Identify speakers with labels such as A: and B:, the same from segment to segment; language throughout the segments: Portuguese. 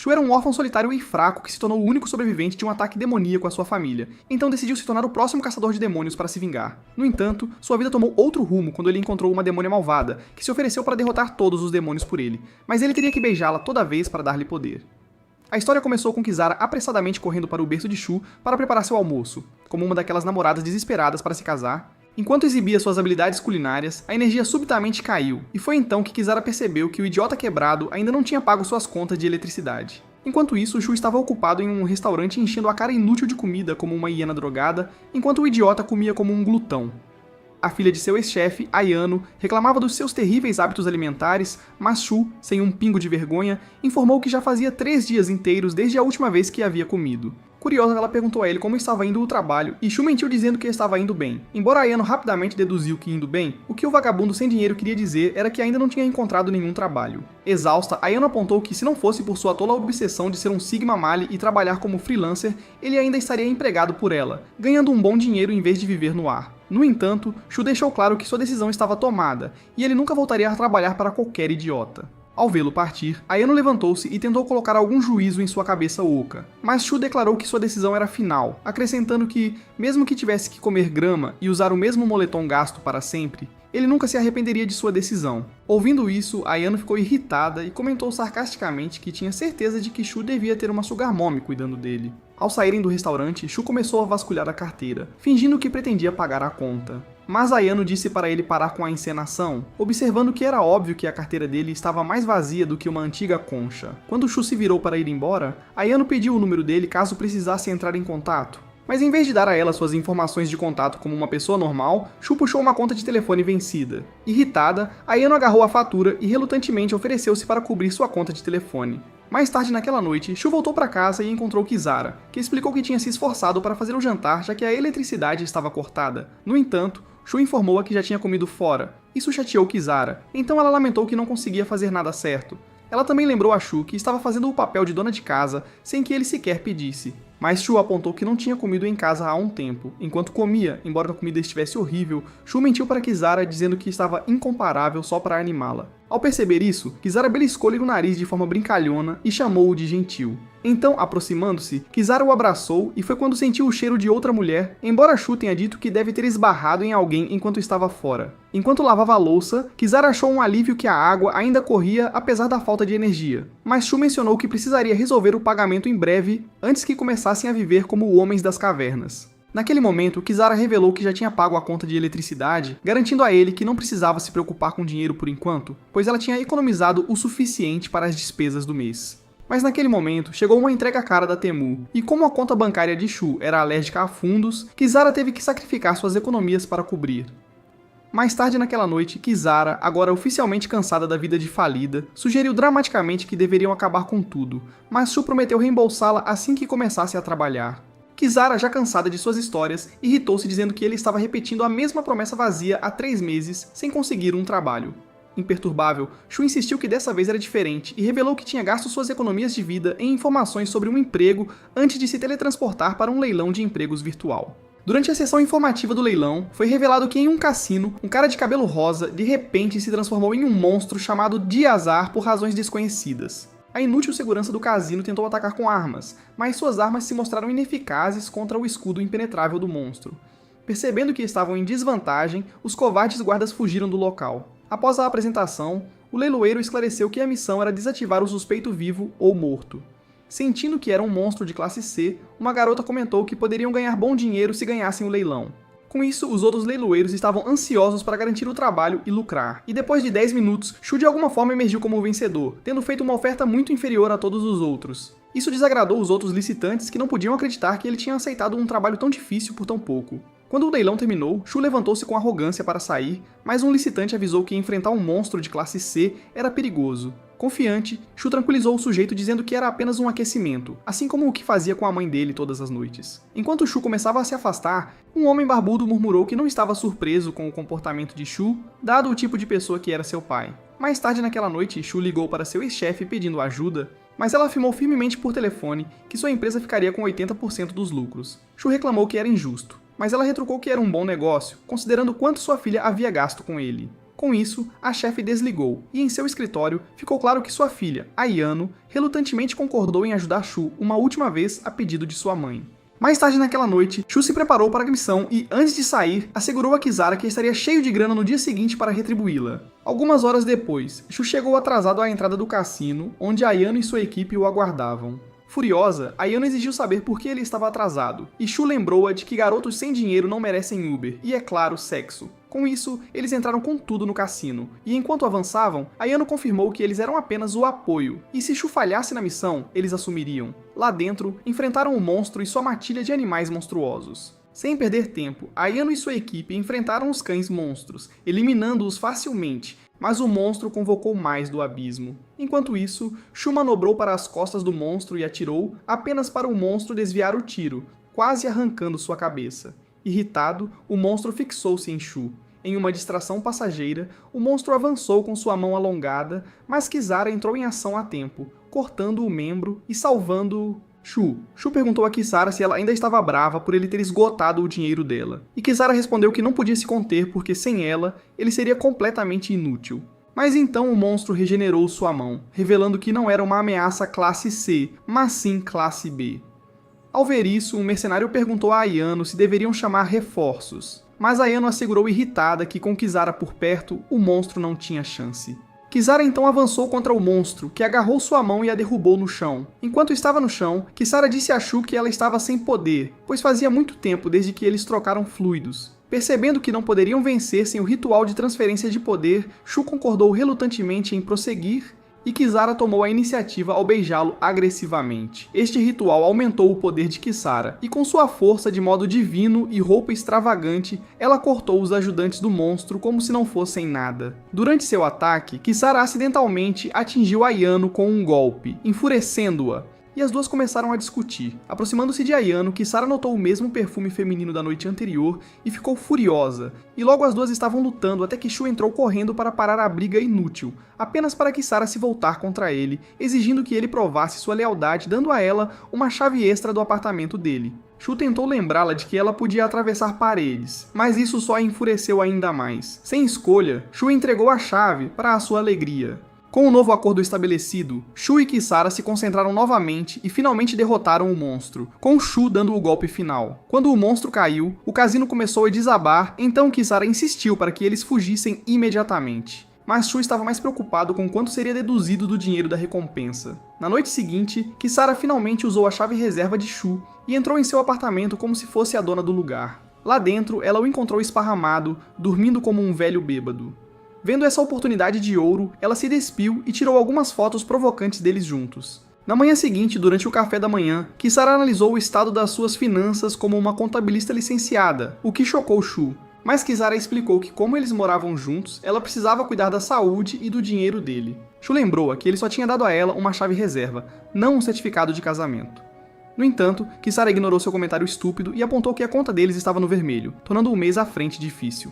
A: Shu era um órfão solitário e fraco que se tornou o único sobrevivente de um ataque demoníaco à sua família, então decidiu se tornar o próximo caçador de demônios para se vingar. No entanto, sua vida tomou outro rumo quando ele encontrou uma demônia malvada, que se ofereceu para derrotar todos os demônios por ele, mas ele teria que beijá-la toda vez para dar-lhe poder. A história começou com Kisara apressadamente correndo para o berço de Shu para preparar seu almoço, como uma daquelas namoradas desesperadas para se casar. Enquanto exibia suas habilidades culinárias, a energia subitamente caiu, e foi então que Kisara percebeu que o idiota quebrado ainda não tinha pago suas contas de eletricidade. Enquanto isso, Shu estava ocupado em um restaurante enchendo a cara inútil de comida como uma hiena drogada, enquanto o idiota comia como um glutão. A filha de seu ex-chefe, Ayano, reclamava dos seus terríveis hábitos alimentares, mas Shu, sem um pingo de vergonha, informou que já fazia 3 dias inteiros desde a última vez que havia comido. Curiosa, ela perguntou a ele como estava indo o trabalho, e Shu mentiu dizendo que estava indo bem. Embora Ayano rapidamente deduziu que indo bem, o que o vagabundo sem dinheiro queria dizer era que ainda não tinha encontrado nenhum trabalho. Exausta, Ayano apontou que se não fosse por sua tola obsessão de ser um Sigma Male e trabalhar como freelancer, ele ainda estaria empregado por ela, ganhando um bom dinheiro em vez de viver no ar. No entanto, Shu deixou claro que sua decisão estava tomada, e ele nunca voltaria a trabalhar para qualquer idiota. Ao vê-lo partir, Ayano levantou-se e tentou colocar algum juízo em sua cabeça oca, mas Shu declarou que sua decisão era final, acrescentando que, mesmo que tivesse que comer grama e usar o mesmo moletom gasto para sempre, ele nunca se arrependeria de sua decisão. Ouvindo isso, Ayano ficou irritada e comentou sarcasticamente que tinha certeza de que Shu devia ter uma sugar mommy cuidando dele. Ao saírem do restaurante, Shu começou a vasculhar a carteira, fingindo que pretendia pagar a conta. Mas Ayano disse para ele parar com a encenação, observando que era óbvio que a carteira dele estava mais vazia do que uma antiga concha. Quando Shu se virou para ir embora, Ayano pediu o número dele caso precisasse entrar em contato. Mas em vez de dar a ela suas informações de contato como uma pessoa normal, Shu puxou uma conta de telefone vencida. Irritada, Ayano agarrou a fatura e relutantemente ofereceu-se para cobrir sua conta de telefone. Mais tarde naquela noite, Shu voltou para casa e encontrou Kisara, que explicou que tinha se esforçado para fazer o jantar já que a eletricidade estava cortada. No entanto, Shu informou-a que já tinha comido fora. Isso chateou Kisara, então ela lamentou que não conseguia fazer nada certo. Ela também lembrou a Shu que estava fazendo o papel de dona de casa sem que ele sequer pedisse. Mas Shu apontou que não tinha comido em casa há um tempo. Enquanto comia, embora a comida estivesse horrível, Shu mentiu para Kisara dizendo que estava incomparável só para animá-la. Ao perceber isso, Kisara beliscou-lhe no nariz de forma brincalhona e chamou-o de gentil. Então, aproximando-se, Kisara o abraçou e foi quando sentiu o cheiro de outra mulher, embora Shu tenha dito que deve ter esbarrado em alguém enquanto estava fora. Enquanto lavava a louça, Kisara achou um alívio que a água ainda corria apesar da falta de energia. Mas Shu mencionou que precisaria resolver o pagamento em breve, antes que começassem a viver como homens das cavernas. Naquele momento, Kisara revelou que já tinha pago a conta de eletricidade, garantindo a ele que não precisava se preocupar com dinheiro por enquanto, pois ela tinha economizado o suficiente para as despesas do mês. Mas naquele momento, chegou uma entrega cara da Temu, e como a conta bancária de Shu era alérgica a fundos, Kisara teve que sacrificar suas economias para cobrir. Mais tarde naquela noite, Kisara, agora oficialmente cansada da vida de falida, sugeriu dramaticamente que deveriam acabar com tudo, mas Shu prometeu reembolsá-la assim que começasse a trabalhar. Kisara, já cansada de suas histórias, irritou-se dizendo que ele estava repetindo a mesma promessa vazia há 3 meses, sem conseguir um trabalho. Imperturbável, Shu insistiu que dessa vez era diferente e revelou que tinha gasto suas economias de vida em informações sobre um emprego antes de se teletransportar para um leilão de empregos virtual. Durante a sessão informativa do leilão, foi revelado que em um cassino, um cara de cabelo rosa de repente se transformou em um monstro chamado Diazar por razões desconhecidas. A inútil segurança do cassino tentou atacar com armas, mas suas armas se mostraram ineficazes contra o escudo impenetrável do monstro. Percebendo que estavam em desvantagem, os covardes guardas fugiram do local. Após a apresentação, o leiloeiro esclareceu que a missão era desativar o suspeito vivo ou morto. Sentindo que era um monstro de classe C, uma garota comentou que poderiam ganhar bom dinheiro se ganhassem o leilão. Com isso, os outros leiloeiros estavam ansiosos para garantir o trabalho e lucrar, e depois de 10 minutos, Shu de alguma forma emergiu como o vencedor, tendo feito uma oferta muito inferior a todos os outros. Isso desagradou os outros licitantes que não podiam acreditar que ele tinha aceitado um trabalho tão difícil por tão pouco. Quando o leilão terminou, Shu levantou-se com arrogância para sair, mas um licitante avisou que enfrentar um monstro de classe C era perigoso. Confiante, Shu tranquilizou o sujeito dizendo que era apenas um aquecimento, assim como o que fazia com a mãe dele todas as noites. Enquanto Shu começava a se afastar, um homem barbudo murmurou que não estava surpreso com o comportamento de Shu, dado o tipo de pessoa que era seu pai. Mais tarde naquela noite, Shu ligou para seu ex-chefe pedindo ajuda, mas ela afirmou firmemente por telefone que sua empresa ficaria com 80% dos lucros. Shu reclamou que era injusto, mas ela retrucou que era um bom negócio, considerando quanto sua filha havia gasto com ele. Com isso, a chefe desligou, e em seu escritório ficou claro que sua filha, Ayano, relutantemente concordou em ajudar Shu uma última vez a pedido de sua mãe. Mais tarde naquela noite, Shu se preparou para a missão e, antes de sair, assegurou a Kisara que estaria cheio de grana no dia seguinte para retribuí-la. Algumas horas depois, Shu chegou atrasado à entrada do cassino, onde Ayano e sua equipe o aguardavam. Furiosa, Ayano exigiu saber por que ele estava atrasado, e Shu lembrou-a de que garotos sem dinheiro não merecem Uber, e é claro, sexo. Com isso, eles entraram com tudo no cassino, e enquanto avançavam, Ayano confirmou que eles eram apenas o apoio, e se Shu falhasse na missão, eles assumiriam. Lá dentro, enfrentaram o monstro e sua matilha de animais monstruosos. Sem perder tempo, Ayano e sua equipe enfrentaram os cães monstros, eliminando-os facilmente, mas o monstro convocou mais do abismo. Enquanto isso, Shu manobrou para as costas do monstro e atirou, apenas para o monstro desviar o tiro, quase arrancando sua cabeça. Irritado, o monstro fixou-se em Shu. Em uma distração passageira, o monstro avançou com sua mão alongada, mas Kisara entrou em ação a tempo, cortando o membro e salvando Shu. Shu perguntou a Kisara se ela ainda estava brava por ele ter esgotado o dinheiro dela, e Kisara respondeu que não podia se conter porque sem ela, ele seria completamente inútil. Mas então o monstro regenerou sua mão, revelando que não era uma ameaça classe C, mas sim classe B. Ao ver isso, um mercenário perguntou a Ayano se deveriam chamar reforços, mas Ayano assegurou irritada que com Kisara por perto, o monstro não tinha chance. Kisara então avançou contra o monstro, que agarrou sua mão e a derrubou no chão. Enquanto estava no chão, Kisara disse a Shu que ela estava sem poder, pois fazia muito tempo desde que eles trocaram fluidos. Percebendo que não poderiam vencer sem o ritual de transferência de poder, Shu concordou relutantemente em prosseguir, e Kisara tomou a iniciativa ao beijá-lo agressivamente. Este ritual aumentou o poder de Kisara, e com sua força de modo divino e roupa extravagante, ela cortou os ajudantes do monstro como se não fossem nada. Durante seu ataque, Kisara acidentalmente atingiu Ayano com um golpe, enfurecendo-a, e as duas começaram a discutir. Aproximando-se de Ayano, Kisara notou o mesmo perfume feminino da noite anterior e ficou furiosa, e logo as duas estavam lutando até que Shu entrou correndo para parar a briga inútil, apenas para Kisara se voltar contra ele, exigindo que ele provasse sua lealdade dando a ela uma chave extra do apartamento dele. Shu tentou lembrá-la de que ela podia atravessar paredes, mas isso só a enfureceu ainda mais. Sem escolha, Shu entregou a chave para a sua alegria. Com o novo acordo estabelecido, Shu e Kisara se concentraram novamente e finalmente derrotaram o monstro, com Shu dando o golpe final. Quando o monstro caiu, o cassino começou a desabar, então Kisara insistiu para que eles fugissem imediatamente. Mas Shu estava mais preocupado com quanto seria deduzido do dinheiro da recompensa. Na noite seguinte, Kisara finalmente usou a chave reserva de Shu e entrou em seu apartamento como se fosse a dona do lugar. Lá dentro, ela o encontrou esparramado, dormindo como um velho bêbado. Vendo essa oportunidade de ouro, ela se despiu e tirou algumas fotos provocantes deles juntos. Na manhã seguinte, durante o café da manhã, Kisara analisou o estado das suas finanças como uma contabilista licenciada, o que chocou Shu. Mas Kisara explicou que como eles moravam juntos, ela precisava cuidar da saúde e do dinheiro dele. Shu lembrou-a que ele só tinha dado a ela uma chave reserva, não um certificado de casamento. No entanto, Kisara ignorou seu comentário estúpido e apontou que a conta deles estava no vermelho, tornando o mês à frente difícil.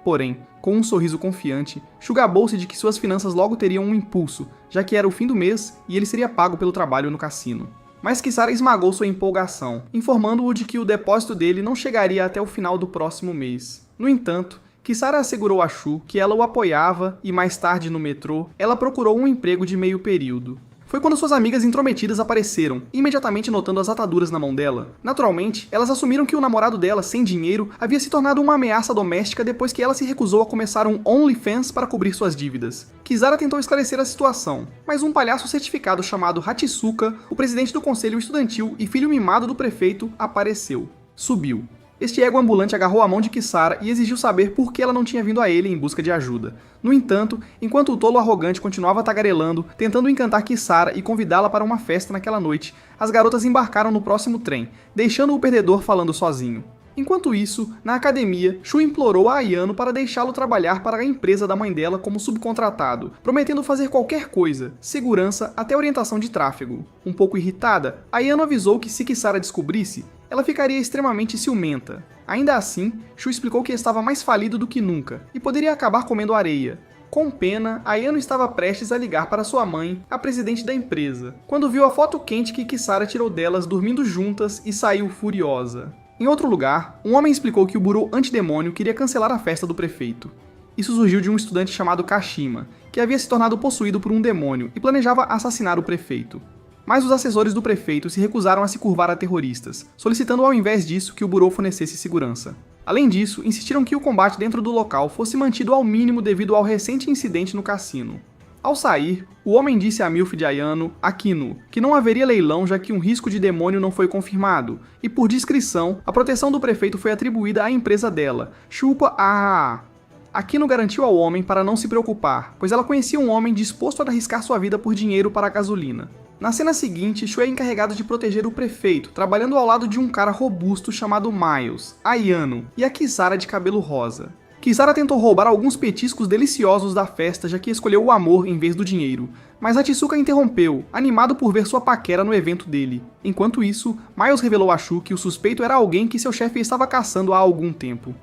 A: Porém, com um sorriso confiante, Shu gabou-se de que suas finanças logo teriam um impulso, já que era o fim do mês e ele seria pago pelo trabalho no cassino. Mas Kisara esmagou sua empolgação, informando-o de que o depósito dele não chegaria até o final do próximo mês. No entanto, Kisara assegurou a Shu que ela o apoiava e mais tarde no metrô, ela procurou um emprego de meio período. Foi quando suas amigas intrometidas apareceram, imediatamente notando as ataduras na mão dela. Naturalmente, elas assumiram que o namorado dela, sem dinheiro, havia se tornado uma ameaça doméstica depois que ela se recusou a começar um OnlyFans para cobrir suas dívidas. Kisara tentou esclarecer a situação, mas um palhaço certificado chamado Hachisuka, o presidente do conselho estudantil e filho mimado do prefeito, apareceu. Subiu. Este ego ambulante agarrou a mão de Kisara e exigiu saber por que ela não tinha vindo a ele em busca de ajuda. No entanto, enquanto o tolo arrogante continuava tagarelando, tentando encantar Kisara e convidá-la para uma festa naquela noite, as garotas embarcaram no próximo trem, deixando o perdedor falando sozinho. Enquanto isso, na academia, Shu implorou a Ayano para deixá-lo trabalhar para a empresa da mãe dela como subcontratado, prometendo fazer qualquer coisa, segurança até orientação de tráfego. Um pouco irritada, Ayano avisou que se Kisara descobrisse, ela ficaria extremamente ciumenta. Ainda assim, Shu explicou que estava mais falido do que nunca, e poderia acabar comendo areia. Com pena, Ayano estava prestes a ligar para sua mãe, a presidente da empresa, quando viu a foto quente que Kisara tirou delas dormindo juntas e saiu furiosa. Em outro lugar, um homem explicou que o Burô Antidemônio queria cancelar a festa do prefeito. Isso surgiu de um estudante chamado Kashima, que havia se tornado possuído por um demônio e planejava assassinar o prefeito. Mas os assessores do prefeito se recusaram a se curvar a terroristas, solicitando ao invés disso que o Burô fornecesse segurança. Além disso, insistiram que o combate dentro do local fosse mantido ao mínimo devido ao recente incidente no cassino. Ao sair, o homem disse à milf de Ayano, Akinu, que não haveria leilão já que um risco de demônio não foi confirmado, e por discrição, a proteção do prefeito foi atribuída à empresa dela, Chupa Ahaa. Akinu garantiu ao homem para não se preocupar, pois ela conhecia um homem disposto a arriscar sua vida por dinheiro para a gasolina. Na cena seguinte, Shu é encarregado de proteger o prefeito, trabalhando ao lado de um cara robusto chamado Miles, Ayano, e a Kisara de cabelo rosa. Kisara tentou roubar alguns petiscos deliciosos da festa, já que escolheu o amor em vez do dinheiro, mas Hatsuka interrompeu, animado por ver sua paquera no evento dele. Enquanto isso, Miles revelou a Shu que o suspeito era alguém que seu chefe estava caçando há algum tempo.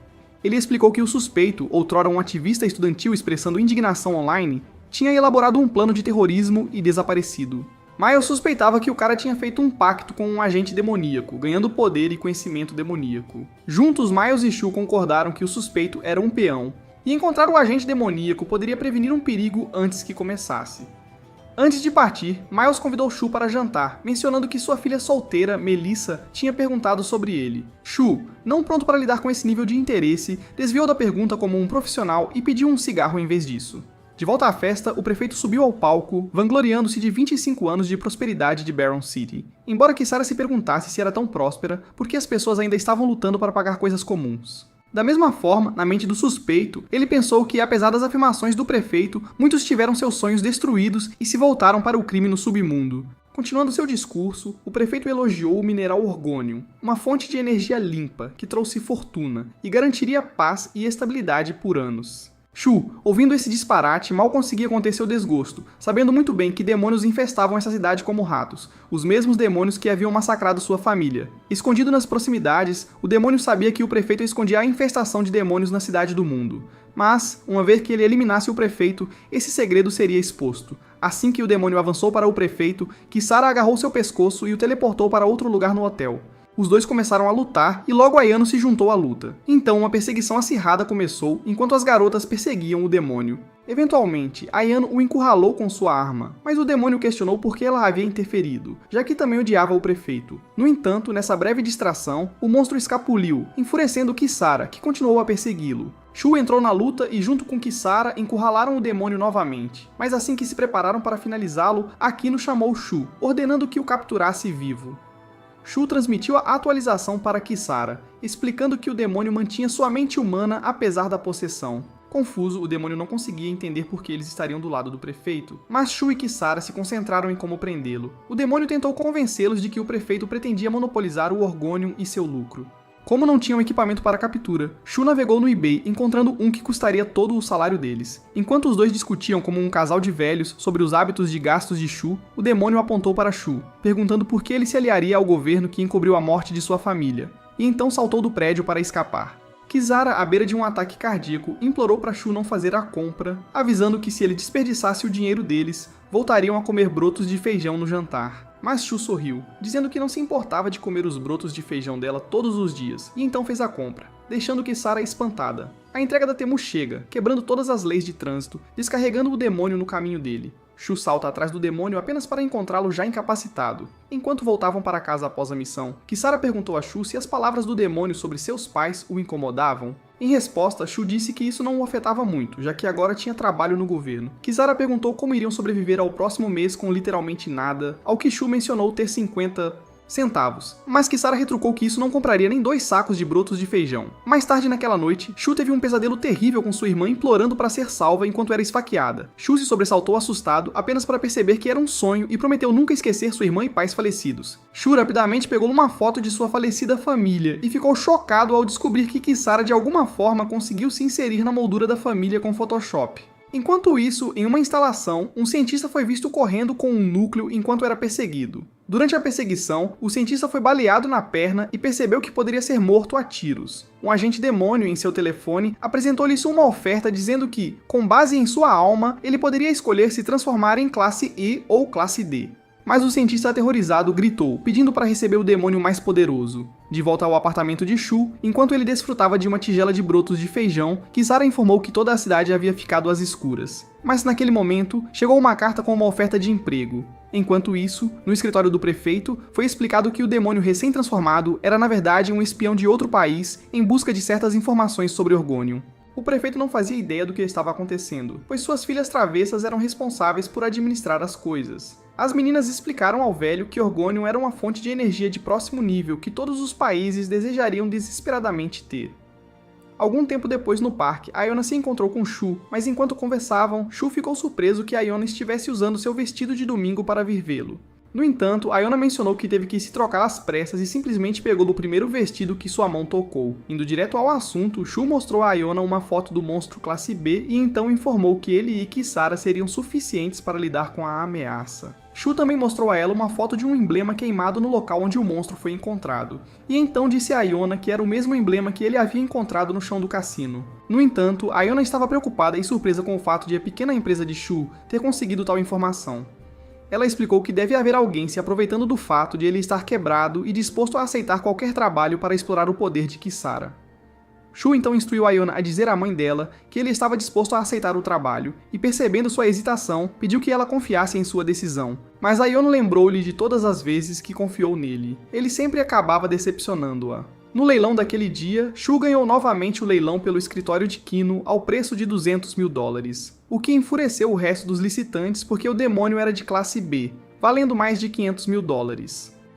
A: Ele explicou que o suspeito, outrora um ativista estudantil expressando indignação online, tinha elaborado um plano de terrorismo e desaparecido. Miles suspeitava que o cara tinha feito um pacto com um agente demoníaco, ganhando poder e conhecimento demoníaco. Juntos, Miles e Shu concordaram que o suspeito era um peão, e encontrar o agente demoníaco poderia prevenir um perigo antes que começasse. Antes de partir, Miles convidou Shu para jantar, mencionando que sua filha solteira, Melissa, tinha perguntado sobre ele. Shu, não pronto para lidar com esse nível de interesse, desviou da pergunta como um profissional e pediu um cigarro em vez disso. De volta à festa, o prefeito subiu ao palco, vangloriando-se de 25 anos de prosperidade de Baron City. Embora Kisara se perguntasse se era tão próspera, porque as pessoas ainda estavam lutando para pagar coisas comuns. Da mesma forma, na mente do suspeito, ele pensou que, apesar das afirmações do prefeito, muitos tiveram seus sonhos destruídos e se voltaram para o crime no submundo. Continuando seu discurso, o prefeito elogiou o mineral orgônio, uma fonte de energia limpa que trouxe fortuna e garantiria paz e estabilidade por anos. Shu, ouvindo esse disparate, mal conseguia conter seu desgosto, sabendo muito bem que demônios infestavam essa cidade como ratos, os mesmos demônios que haviam massacrado sua família. Escondido nas proximidades, o demônio sabia que o prefeito escondia a infestação de demônios na cidade do mundo. Mas, uma vez que ele eliminasse o prefeito, esse segredo seria exposto. Assim que o demônio avançou para o prefeito, Kisara agarrou seu pescoço e o teleportou para outro lugar no hotel. Os dois começaram a lutar e logo Ayano se juntou à luta. Então uma perseguição acirrada começou enquanto as garotas perseguiam o demônio. Eventualmente, Ayano o encurralou com sua arma, mas o demônio questionou por que ela havia interferido, já que também odiava o prefeito. No entanto, nessa breve distração, o monstro escapuliu, enfurecendo Kisara, que continuou a persegui-lo. Shu entrou na luta e junto com Kisara encurralaram o demônio novamente, mas assim que se prepararam para finalizá-lo, Akinu chamou Shu, ordenando que o capturasse vivo. Shu transmitiu a atualização para Kisara, explicando que o demônio mantinha sua mente humana apesar da possessão. Confuso, o demônio não conseguia entender por que eles estariam do lado do prefeito, mas Shu e Kisara se concentraram em como prendê-lo. O demônio tentou convencê-los de que o prefeito pretendia monopolizar o Orgônio e seu lucro. Como não tinham equipamento para captura, Shu navegou no eBay encontrando um que custaria todo o salário deles. Enquanto os dois discutiam como um casal de velhos sobre os hábitos de gastos de Shu, o demônio apontou para Shu, perguntando por que ele se aliaria ao governo que encobriu a morte de sua família, e então saltou do prédio para escapar. Kisara, à beira de um ataque cardíaco, implorou para Shu não fazer a compra, avisando que se ele desperdiçasse o dinheiro deles, voltariam a comer brotos de feijão no jantar. Mas Shu sorriu, dizendo que não se importava de comer os brotos de feijão dela todos os dias, e então fez a compra, deixando Kisara espantada. A entrega da Temu chega, quebrando todas as leis de trânsito, descarregando o demônio no caminho dele. Shu salta atrás do demônio apenas para encontrá-lo já incapacitado. Enquanto voltavam para casa após a missão, Kisara perguntou a Shu se as palavras do demônio sobre seus pais o incomodavam. Em resposta, Shu disse que isso não o afetava muito, já que agora tinha trabalho no governo. Kisara perguntou como iriam sobreviver ao próximo mês com literalmente nada, ao que Shu mencionou ter 50 centavos, mas Kisara retrucou que isso não compraria nem 2 sacos de brotos de feijão. Mais tarde naquela noite, Shu teve um pesadelo terrível com sua irmã implorando para ser salva enquanto era esfaqueada. Shu se sobressaltou assustado apenas para perceber que era um sonho e prometeu nunca esquecer sua irmã e pais falecidos. Shu rapidamente pegou uma foto de sua falecida família e ficou chocado ao descobrir que Kisara de alguma forma conseguiu se inserir na moldura da família com Photoshop. Enquanto isso, em uma instalação, um cientista foi visto correndo com um núcleo enquanto era perseguido. Durante a perseguição, o cientista foi baleado na perna e percebeu que poderia ser morto a tiros. Um agente demônio em seu telefone apresentou-lhe uma oferta dizendo que, com base em sua alma, ele poderia escolher se transformar em classe E ou classe D. Mas o cientista aterrorizado gritou, pedindo para receber o demônio mais poderoso. De volta ao apartamento de Shu, enquanto ele desfrutava de uma tigela de brotos de feijão, Kisara informou que toda a cidade havia ficado às escuras. Mas naquele momento, chegou uma carta com uma oferta de emprego. Enquanto isso, no escritório do prefeito, foi explicado que o demônio recém-transformado era na verdade um espião de outro país em busca de certas informações sobre Orgônio. O prefeito não fazia ideia do que estava acontecendo, pois suas filhas travessas eram responsáveis por administrar as coisas. As meninas explicaram ao velho que Orgônio era uma fonte de energia de próximo nível que todos os países desejariam desesperadamente ter. Algum tempo depois no parque, Iona se encontrou com Shu, mas enquanto conversavam, Shu ficou surpreso que Iona estivesse usando seu vestido de domingo para vir vê-lo. No entanto, Iona mencionou que teve que se trocar às pressas e simplesmente pegou do primeiro vestido que sua mão tocou. Indo direto ao assunto, Shu mostrou a Iona uma foto do monstro classe B e então informou que ele e Kisara seriam suficientes para lidar com a ameaça. Shu também mostrou a ela uma foto de um emblema queimado no local onde o monstro foi encontrado, e então disse a Iona que era o mesmo emblema que ele havia encontrado no chão do cassino. No entanto, a Iona estava preocupada e surpresa com o fato de a pequena empresa de Shu ter conseguido tal informação. Ela explicou que deve haver alguém se aproveitando do fato de ele estar quebrado e disposto a aceitar qualquer trabalho para explorar o poder de Kisara. Shu então instruiu a Iona a dizer à mãe dela que ele estava disposto a aceitar o trabalho, e percebendo sua hesitação, pediu que ela confiasse em sua decisão. Mas a Iona lembrou-lhe de todas as vezes que confiou nele. Ele sempre acabava decepcionando-a. No leilão daquele dia, Shu ganhou novamente o leilão pelo escritório de Kino ao preço de $200 mil, o que enfureceu o resto dos licitantes porque o demônio era de classe B, valendo mais de $500 mil.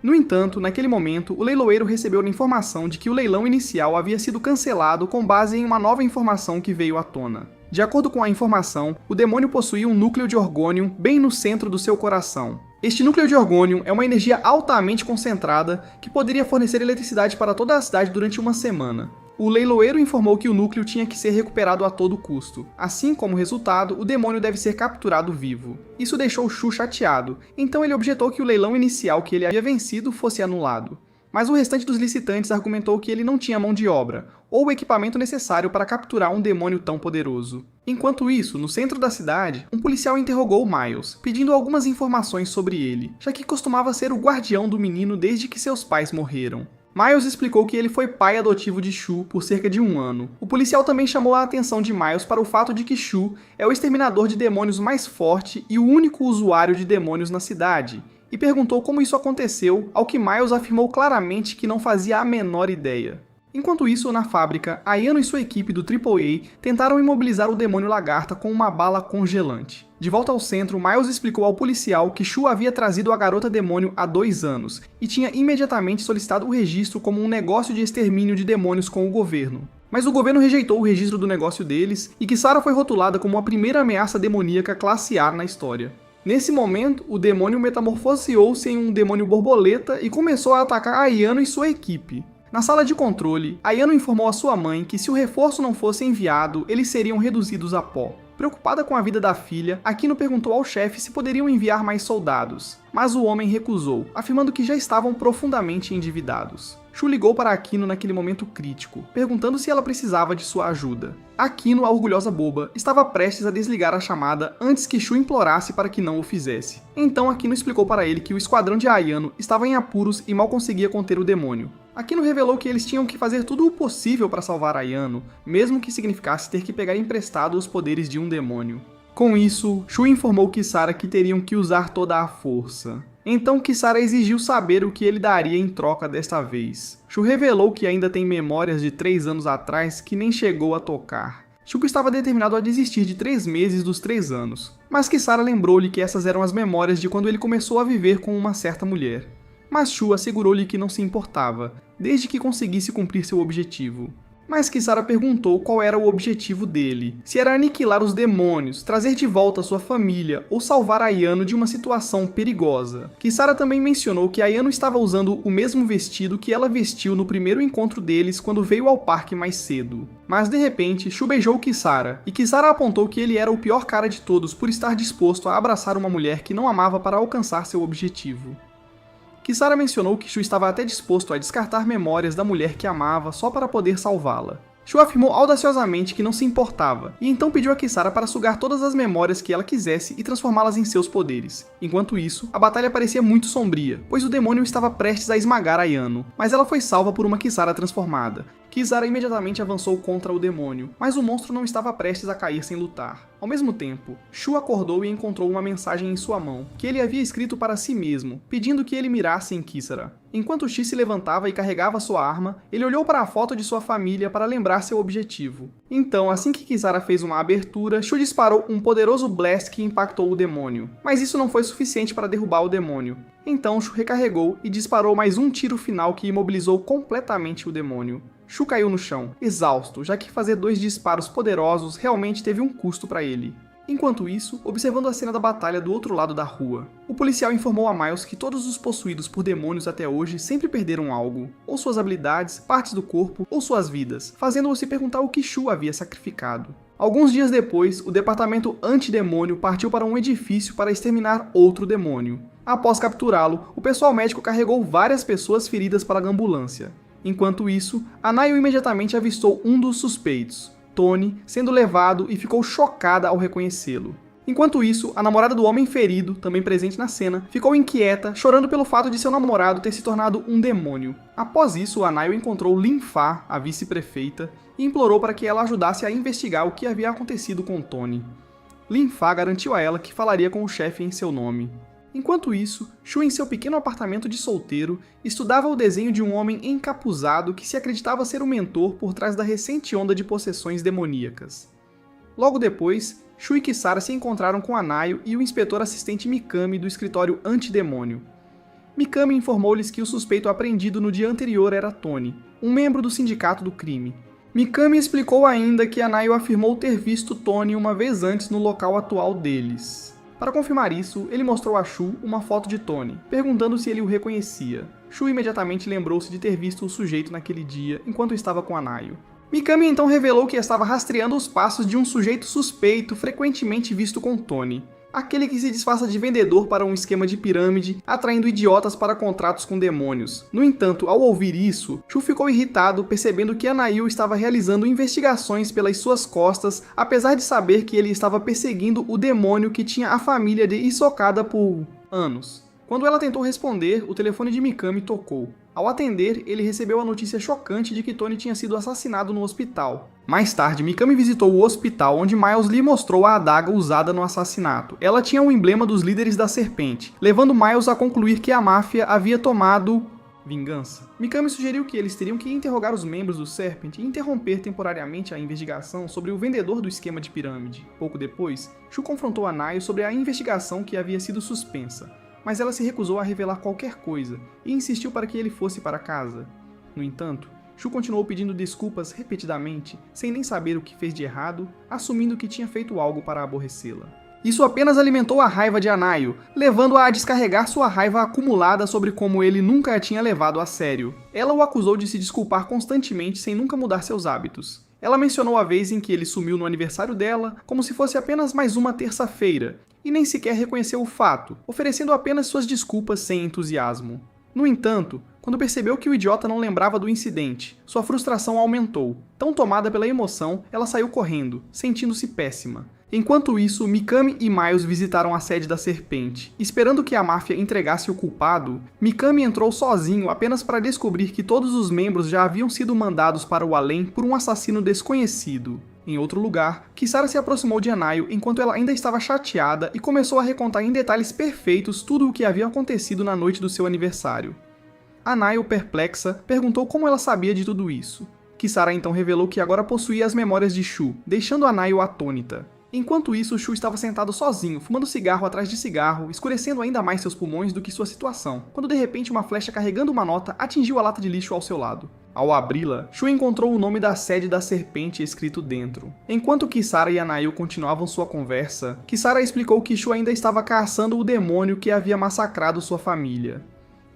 A: No entanto, naquele momento, o leiloeiro recebeu a informação de que o leilão inicial havia sido cancelado com base em uma nova informação que veio à tona. De acordo com a informação, o demônio possuía um núcleo de Orgônio bem no centro do seu coração. Este núcleo de Orgônio é uma energia altamente concentrada que poderia fornecer eletricidade para toda a cidade durante uma semana. O leiloeiro informou que o núcleo tinha que ser recuperado a todo custo. Assim como resultado, o demônio deve ser capturado vivo. Isso deixou Shu chateado, então ele objetou que o leilão inicial que ele havia vencido fosse anulado. Mas o restante dos licitantes argumentou que ele não tinha mão de obra, ou o equipamento necessário para capturar um demônio tão poderoso. Enquanto isso, no centro da cidade, um policial interrogou Miles, pedindo algumas informações sobre ele, já que costumava ser o guardião do menino desde que seus pais morreram. Miles explicou que ele foi pai adotivo de Shu por cerca de 1 ano. O policial também chamou a atenção de Miles para o fato de que Shu é o exterminador de demônios mais forte e o único usuário de demônios na cidade, e perguntou como isso aconteceu, ao que Miles afirmou claramente que não fazia a menor ideia. Enquanto isso, na fábrica, Ayano e sua equipe do AAA tentaram imobilizar o demônio lagarta com uma bala congelante. De volta ao centro, Miles explicou ao policial que Shu havia trazido a garota demônio há 2 anos e tinha imediatamente solicitado o registro como um negócio de extermínio de demônios com o governo. Mas o governo rejeitou o registro do negócio deles e Kisara foi rotulada como a primeira ameaça demoníaca classe A na história. Nesse momento, o demônio metamorfoseou-se em um demônio borboleta e começou a atacar Ayano e sua equipe. Na sala de controle, Ayano informou a sua mãe que se o reforço não fosse enviado, eles seriam reduzidos a pó. Preocupada com a vida da filha, Akino perguntou ao chefe se poderiam enviar mais soldados, mas o homem recusou, afirmando que já estavam profundamente endividados. Shu ligou para Akino naquele momento crítico, perguntando se ela precisava de sua ajuda. Akino, a orgulhosa boba, estava prestes a desligar a chamada antes que Shu implorasse para que não o fizesse. Então Akino explicou para ele que o esquadrão de Ayano estava em apuros e mal conseguia conter o demônio. Akino revelou que eles tinham que fazer tudo o possível para salvar Ayano, mesmo que significasse ter que pegar emprestado os poderes de um demônio. Com isso, Shu informou Kisara que teriam que usar toda a força. Então Kisara exigiu saber o que ele daria em troca desta vez. Shu revelou que ainda tem memórias de 3 anos atrás que nem chegou a tocar. Shuko estava determinado a desistir de 3 meses dos 3 anos, mas Kisara lembrou-lhe que essas eram as memórias de quando ele começou a viver com uma certa mulher. Mas Shu assegurou-lhe que não se importava, desde que conseguisse cumprir seu objetivo. Mas Kisara perguntou qual era o objetivo dele, se era aniquilar os demônios, trazer de volta sua família ou salvar Ayano de uma situação perigosa. Kisara também mencionou que Ayano estava usando o mesmo vestido que ela vestiu no primeiro encontro deles quando veio ao parque mais cedo. Mas de repente, Shu beijou Kisara, e Kisara apontou que ele era o pior cara de todos por estar disposto a abraçar uma mulher que não amava para alcançar seu objetivo. Kisara mencionou que Shu estava até disposto a descartar memórias da mulher que amava só para poder salvá-la. Shu afirmou audaciosamente que não se importava, e então pediu a Kisara para sugar todas as memórias que ela quisesse e transformá-las em seus poderes. Enquanto isso, a batalha parecia muito sombria, pois o demônio estava prestes a esmagar Ayano, mas ela foi salva por uma Kisara transformada. Kisara imediatamente avançou contra o demônio, mas o monstro não estava prestes a cair sem lutar. Ao mesmo tempo, Shu acordou e encontrou uma mensagem em sua mão, que ele havia escrito para si mesmo, pedindo que ele mirasse em Kisara. Enquanto Shi se levantava e carregava sua arma, ele olhou para a foto de sua família para lembrar seu objetivo. Então, assim que Kisara fez uma abertura, Shu disparou um poderoso blast que impactou o demônio. Mas isso não foi suficiente para derrubar o demônio. Então Shu recarregou e disparou mais um tiro final que imobilizou completamente o demônio. Shu caiu no chão, exausto, já que fazer 2 disparos poderosos realmente teve um custo para ele. Enquanto isso, observando a cena da batalha do outro lado da rua, o policial informou a Miles que todos os possuídos por demônios até hoje sempre perderam algo, ou suas habilidades, partes do corpo, ou suas vidas, fazendo-o se perguntar o que Shu havia sacrificado. Alguns dias depois, o departamento antidemônio partiu para um edifício para exterminar outro demônio. Após capturá-lo, o pessoal médico carregou várias pessoas feridas para a ambulância. Enquanto isso, Anayo imediatamente avistou um dos suspeitos, Tony, sendo levado e ficou chocada ao reconhecê-lo. Enquanto isso, a namorada do homem ferido, também presente na cena, ficou inquieta, chorando pelo fato de seu namorado ter se tornado um demônio. Após isso, Anayo encontrou Linfa, a vice-prefeita, e implorou para que ela ajudasse a investigar o que havia acontecido com Tony. Linfa garantiu a ela que falaria com o chefe em seu nome. Enquanto isso, Shu, em seu pequeno apartamento de solteiro, estudava o desenho de um homem encapuzado que se acreditava ser o mentor por trás da recente onda de possessões demoníacas. Logo depois, Shu e Kisara se encontraram com Anayo e o inspetor assistente Mikami do escritório antidemônio. Mikami informou-lhes que o suspeito apreendido no dia anterior era Tony, um membro do sindicato do crime. Mikami explicou ainda que Anayo afirmou ter visto Tony uma vez antes no local atual deles. Para confirmar isso, ele mostrou a Shu uma foto de Tony, perguntando se ele o reconhecia. Shu imediatamente lembrou-se de ter visto o sujeito naquele dia, enquanto estava com Anayo. Mikami então revelou que estava rastreando os passos de um sujeito suspeito frequentemente visto com Tony. Aquele que se disfarça de vendedor para um esquema de pirâmide, atraindo idiotas para contratos com demônios. No entanto, ao ouvir isso, Shu ficou irritado, percebendo que Anayo estava realizando investigações pelas suas costas, apesar de saber que ele estava perseguindo o demônio que tinha a família de Isokada por anos. Quando ela tentou responder, o telefone de Mikami tocou. Ao atender, ele recebeu a notícia chocante de que Tony tinha sido assassinado no hospital. Mais tarde, Mikami visitou o hospital onde Miles lhe mostrou a adaga usada no assassinato. Ela tinha o emblema dos líderes da serpente, levando Miles a concluir que a máfia havia tomado vingança. Mikami sugeriu que eles teriam que interrogar os membros do Serpent e interromper temporariamente a investigação sobre o vendedor do esquema de pirâmide. Pouco depois, Shu confrontou Anayo sobre a investigação que havia sido suspensa, mas ela se recusou a revelar qualquer coisa e insistiu para que ele fosse para casa. No entanto, Shu continuou pedindo desculpas repetidamente, sem nem saber o que fez de errado, assumindo que tinha feito algo para aborrecê-la. Isso apenas alimentou a raiva de Anayo, levando-a a descarregar sua raiva acumulada sobre como ele nunca a tinha levado a sério. Ela o acusou de se desculpar constantemente sem nunca mudar seus hábitos. Ela mencionou a vez em que ele sumiu no aniversário dela, como se fosse apenas mais uma terça-feira, e nem sequer reconheceu o fato, oferecendo apenas suas desculpas sem entusiasmo. No entanto, quando percebeu que o idiota não lembrava do incidente, sua frustração aumentou. Tão tomada pela emoção, ela saiu correndo, sentindo-se péssima. Enquanto isso, Mikami e Miles visitaram a sede da Serpente. Esperando que a máfia entregasse o culpado, Mikami entrou sozinho apenas para descobrir que todos os membros já haviam sido mandados para o além por um assassino desconhecido. Em outro lugar, Kisara se aproximou de Anayo enquanto ela ainda estava chateada e começou a recontar em detalhes perfeitos tudo o que havia acontecido na noite do seu aniversário. Anayo, perplexa, perguntou como ela sabia de tudo isso. Kisara então revelou que agora possuía as memórias de Shu, deixando Anayo atônita. Enquanto isso, Shu estava sentado sozinho, fumando cigarro atrás de cigarro, escurecendo ainda mais seus pulmões do que sua situação, quando de repente uma flecha carregando uma nota atingiu a lata de lixo ao seu lado. Ao abri-la, Shu encontrou o nome da sede da Serpente escrito dentro. Enquanto Kisara e Anayo continuavam sua conversa, Kisara explicou que Shu ainda estava caçando o demônio que havia massacrado sua família.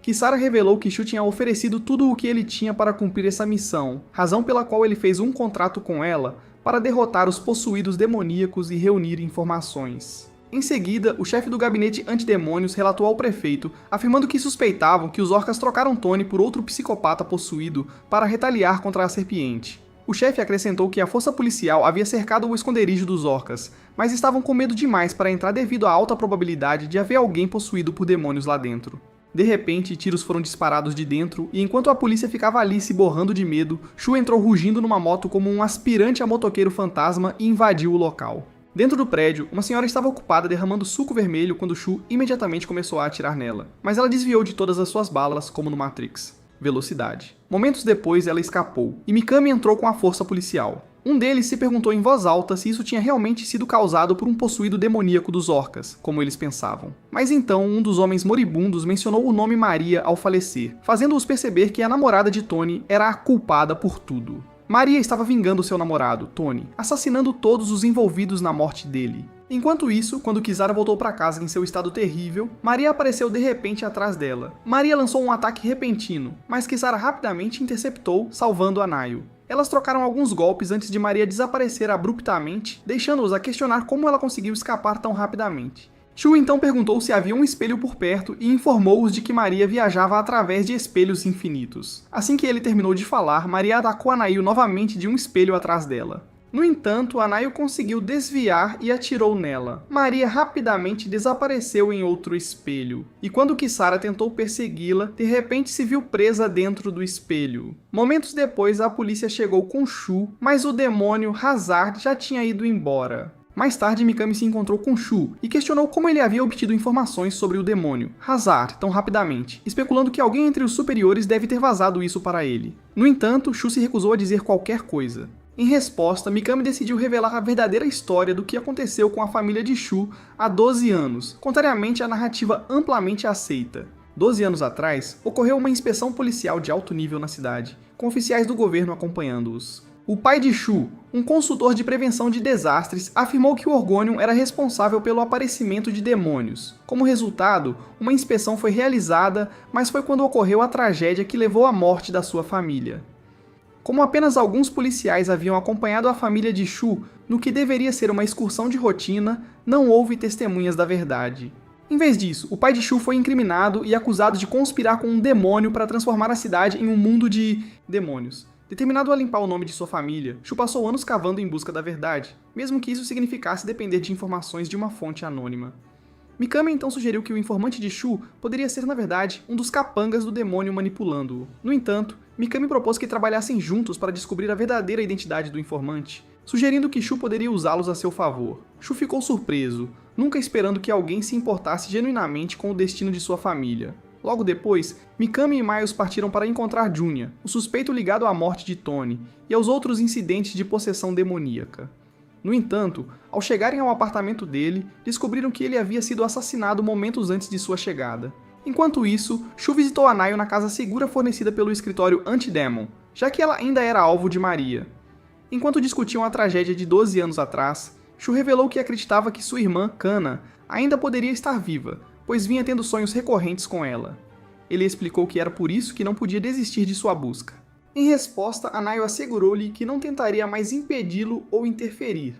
A: Kisara revelou que Shu tinha oferecido tudo o que ele tinha para cumprir essa missão, razão pela qual ele fez um contrato com ela para derrotar os possuídos demoníacos e reunir informações. Em seguida, o chefe do gabinete antidemônios relatou ao prefeito, afirmando que suspeitavam que os orcas trocaram Tony por outro psicopata possuído para retaliar contra a serpiente. O chefe acrescentou que a força policial havia cercado o esconderijo dos orcas, mas estavam com medo demais para entrar devido à alta probabilidade de haver alguém possuído por demônios lá dentro. De repente, tiros foram disparados de dentro, e enquanto a polícia ficava ali se borrando de medo, Shu entrou rugindo numa moto como um aspirante a motoqueiro fantasma e invadiu o local. Dentro do prédio, uma senhora estava ocupada derramando suco vermelho quando Shu imediatamente começou a atirar nela, mas ela desviou de todas as suas balas, como no Matrix. Velocidade. Momentos depois, ela escapou, e Mikami entrou com a força policial. Um deles se perguntou em voz alta se isso tinha realmente sido causado por um possuído demoníaco dos orcas, como eles pensavam. Mas então, um dos homens moribundos mencionou o nome Maria ao falecer, fazendo-os perceber que a namorada de Tony era a culpada por tudo. Maria estava vingando seu namorado, Tony, assassinando todos os envolvidos na morte dele. Enquanto isso, quando Kisara voltou para casa em seu estado terrível, Maria apareceu de repente atrás dela. Maria lançou um ataque repentino, mas Kisara rapidamente interceptou, salvando a Nayu. Elas trocaram alguns golpes antes de Maria desaparecer abruptamente, deixando-os a questionar como ela conseguiu escapar tão rapidamente. Shu então perguntou se havia um espelho por perto e informou-os de que Maria viajava através de espelhos infinitos. Assim que ele terminou de falar, Maria atacou a Nayu novamente de um espelho atrás dela. No entanto, a Nayu conseguiu desviar e atirou nela. Maria rapidamente desapareceu em outro espelho, e quando Kisara tentou persegui-la, de repente se viu presa dentro do espelho. Momentos depois, a polícia chegou com Shu, mas o demônio Hazard já tinha ido embora. Mais tarde, Mikami se encontrou com Shu e questionou como ele havia obtido informações sobre o demônio Hazard tão rapidamente, especulando que alguém entre os superiores deve ter vazado isso para ele. No entanto, Shu se recusou a dizer qualquer coisa. Em resposta, Mikami decidiu revelar a verdadeira história do que aconteceu com a família de Shu há 12 anos, contrariamente à narrativa amplamente aceita. 12 anos atrás, ocorreu uma inspeção policial de alto nível na cidade, com oficiais do governo acompanhando-os. O pai de Shu, um consultor de prevenção de desastres, afirmou que o Orgonium era responsável pelo aparecimento de demônios. Como resultado, uma inspeção foi realizada, mas foi quando ocorreu a tragédia que levou à morte da sua família. Como apenas alguns policiais haviam acompanhado a família de Shu no que deveria ser uma excursão de rotina, não houve testemunhas da verdade. Em vez disso, o pai de Shu foi incriminado e acusado de conspirar com um demônio para transformar a cidade em um mundo de demônios. Determinado a limpar o nome de sua família, Shu passou anos cavando em busca da verdade, mesmo que isso significasse depender de informações de uma fonte anônima. Mikami então sugeriu que o informante de Shu poderia ser, na verdade, um dos capangas do demônio manipulando-o. No entanto, Mikami propôs que trabalhassem juntos para descobrir a verdadeira identidade do informante, sugerindo que Shu poderia usá-los a seu favor. Shu ficou surpreso, nunca esperando que alguém se importasse genuinamente com o destino de sua família. Logo depois, Mikami e Miles partiram para encontrar Junya, o suspeito ligado à morte de Tony, e aos outros incidentes de possessão demoníaca. No entanto, ao chegarem ao apartamento dele, descobriram que ele havia sido assassinado momentos antes de sua chegada. Enquanto isso, Shu visitou a Nayu na casa segura fornecida pelo escritório Anti-Demon, já que ela ainda era alvo de Maria. Enquanto discutiam a tragédia de 12 anos atrás, Shu revelou que acreditava que sua irmã, Kana, ainda poderia estar viva, pois vinha tendo sonhos recorrentes com ela. Ele explicou que era por isso que não podia desistir de sua busca. Em resposta, a Nayu assegurou-lhe que não tentaria mais impedi-lo ou interferir.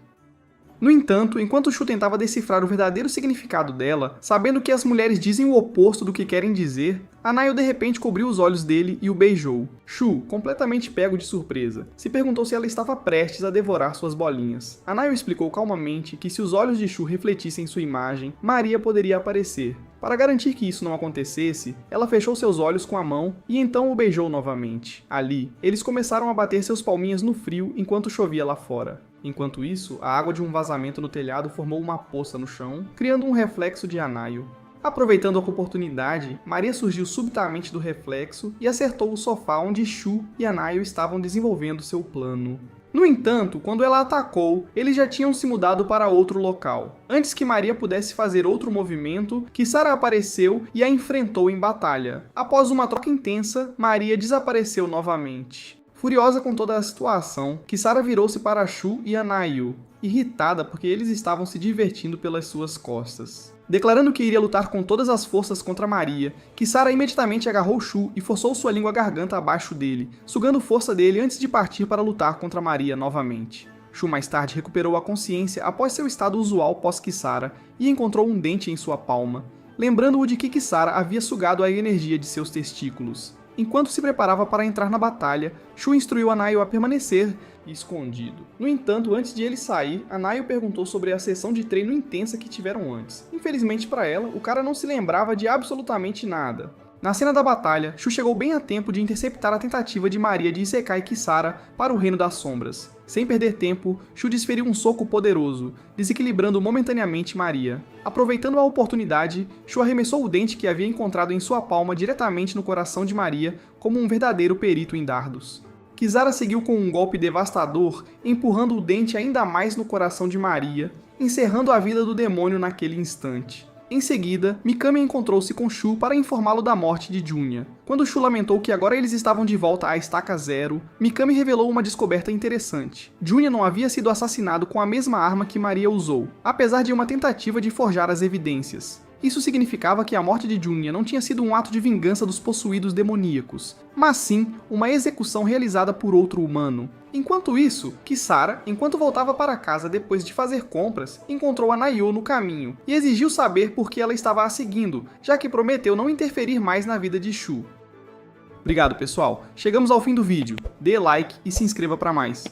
A: No entanto, enquanto Shu tentava decifrar o verdadeiro significado dela, sabendo que as mulheres dizem o oposto do que querem dizer, a Nayu de repente cobriu os olhos dele e o beijou. Shu, completamente pego de surpresa, se perguntou se ela estava prestes a devorar suas bolinhas. A Nayu explicou calmamente que se os olhos de Shu refletissem sua imagem, Maria poderia aparecer. Para garantir que isso não acontecesse, ela fechou seus olhos com a mão e então o beijou novamente. Ali, eles começaram a bater seus palminhas no frio enquanto chovia lá fora. Enquanto isso, a água de um vazamento no telhado formou uma poça no chão, criando um reflexo de Nayu. Aproveitando a oportunidade, Maria surgiu subitamente do reflexo e acertou o sofá onde Shu e Nayu estavam desenvolvendo seu plano. No entanto, quando ela atacou, eles já tinham se mudado para outro local. Antes que Maria pudesse fazer outro movimento, Kisara apareceu e a enfrentou em batalha. Após uma troca intensa, Maria desapareceu novamente. Furiosa com toda a situação, Kisara virou-se para Shu e Nayu, irritada porque eles estavam se divertindo pelas suas costas. Declarando que iria lutar com todas as forças contra Maria, Kisara imediatamente agarrou Shu e forçou sua língua à garganta abaixo dele, sugando força dele antes de partir para lutar contra Maria novamente. Shu mais tarde recuperou a consciência após seu estado usual pós-Kisara e encontrou um dente em sua palma, lembrando-o de que Kisara havia sugado a energia de seus testículos. Enquanto se preparava para entrar na batalha, Shu instruiu a Naio a permanecer escondido. No entanto, antes de ele sair, a Naio perguntou sobre a sessão de treino intensa que tiveram antes. Infelizmente para ela, o cara não se lembrava de absolutamente nada. Na cena da batalha, Shu chegou bem a tempo de interceptar a tentativa de Maria de Isekai Kisara para o Reino das Sombras. Sem perder tempo, Shu desferiu um soco poderoso, desequilibrando momentaneamente Maria. Aproveitando a oportunidade, Shu arremessou o dente que havia encontrado em sua palma diretamente no coração de Maria, como um verdadeiro perito em dardos. Kisara seguiu com um golpe devastador, empurrando o dente ainda mais no coração de Maria, encerrando a vida do demônio naquele instante. Em seguida, Mikami encontrou-se com Shu para informá-lo da morte de Junya. Quando Shu lamentou que agora eles estavam de volta à Estaca Zero, Mikami revelou uma descoberta interessante. Junya não havia sido assassinado com a mesma arma que Maria usou, apesar de uma tentativa de forjar as evidências. Isso significava que a morte de Junya não tinha sido um ato de vingança dos possuídos demoníacos, mas sim uma execução realizada por outro humano. Enquanto isso, Kisara, enquanto voltava para casa depois de fazer compras, encontrou a Naio no caminho e exigiu saber por que ela estava a seguindo, já que prometeu não interferir mais na vida de Shu. Obrigado, pessoal. Chegamos ao fim do vídeo. Dê like e se inscreva para mais.